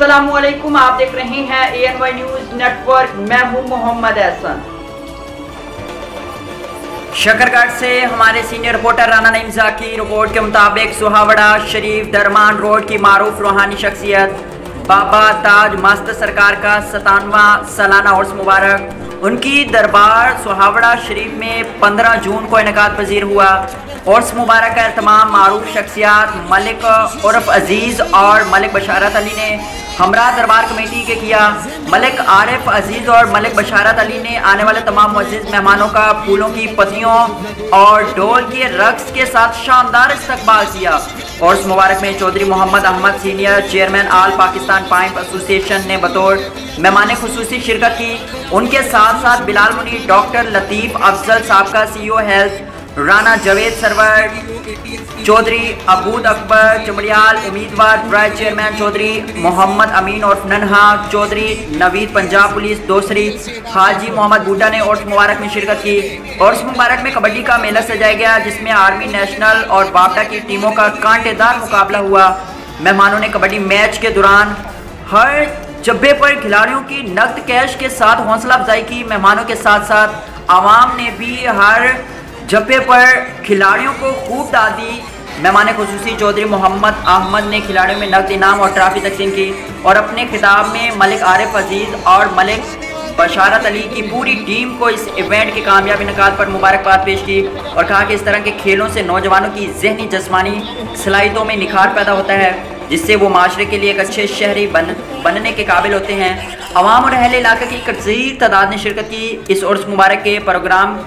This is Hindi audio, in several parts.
अस्सलामुअलैकुम, आप देख रहे हैं ANY न्यूज़ नेटवर्क। मैं हूं मोहम्मद एहसन। शकरगढ़ से हमारे सीनियर रिपोर्टर राना नईम की रिपोर्ट के मुताबिक सुहावड़ा शरीफ दरमान रोड की मारूफ रूहानी शख्सियत बाबा ताज मस्त सरकार का 97वां सालाना उर्स मुबारक उनकी दरबार सुहावड़ा शरीफ में 15 जून को इनेकाद पजीर हुआ। उर्स मुबारक का तमाम मारूफ शख्सियात मलिक उर्फ अजीज़ और मलिक बशारत अली ने हमरा दरबार कमेटी के किया। मलिक आरिफ अजीज़ और मलिक बशारत अली ने आने वाले तमाम मुअज़्ज़िज़ मेहमानों का फूलों की पत्तियों और ढोल के रक्स के साथ शानदार इस्तकबाल किया। उर्स मुबारक में Chaudhry Mohammad Ahmad senior chairman all Pakistan pipe association ने बतौर मेहमान खुसूसी शिरकत की। उनके साथ साथ बिलाल मुनीर, डॉक्टर लतीफ़ अफजल साहब का CEO हेल्थ, राना जावेद सरवर, चौधरी अबूद अकबर चमड़ियाल, उम्मीदवार वाइस चेयरमैन चौधरी मोहम्मद अमीन और नन्हा चौधरी, नवीद पंजाब पुलिस दूसरी, हाजी मोहम्मद बूटा ने उर्स मुबारक में शिरकत की। उर्स मुबारक में कबड्डी का मेला सजाया गया जिसमें आर्मी, नेशनल और बापटा की टीमों का कांटेदार मुकाबला हुआ। मेहमानों ने कबड्डी मैच के दौरान हर जब्बे पर खिलाड़ियों की नकद कैश के साथ हौसला अफजाई की। मेहमानों के साथ साथ आवाम ने भी हर जब्बे पर खिलाड़ियों को खूब दाद दी। मेहमान खुसूसी चौधरी मोहम्मद अहमद ने खिलाड़ियों में नकद इनाम और ट्रॉफी तकसीम की और अपने खिताब में मलिक आरिफ अजीज़ और मलिक बशारत अली की पूरी टीम को इस इवेंट के कामयाब इनेकाद पर मुबारकबाद पेश की और कहा कि इस तरह के खेलों से नौजवानों की जहनी जिस्मानी सलाहियतों में निखार पैदा होता है जिससे वो माशरे के लिए एक अच्छे शहरी बनने के काबिल होते हैं। अवाम और अहले इलाके की कसीर तादाद ने शिरकत की। इस उर्स मुबारक के प्रोग्राम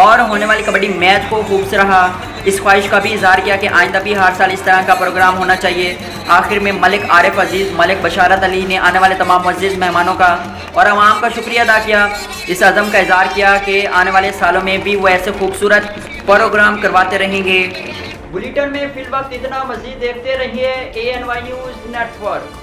और होने वाली कबड्डी मैच को खूब सराहा। इस ख्वाहिश का भी इजहार किया कि आइंदा भी हर साल इस तरह का प्रोग्राम होना चाहिए। आखिर में मलिक आरिफ अजीज़, मलिक बशारत अली ने आने वाले तमाम मुअज़्ज़िज़ मेहमानों का और आवाम का शुक्रिया अदा किया। इस अज़म का इजहार किया कि आने वाले सालों में भी वो ऐसे खूबसूरत प्रोग्राम करवाते रहेंगे। बुलेटिन में फिल वक्त इतना, मज़ीद देखते रहिए ANY न्यूज़ नेटवर्क।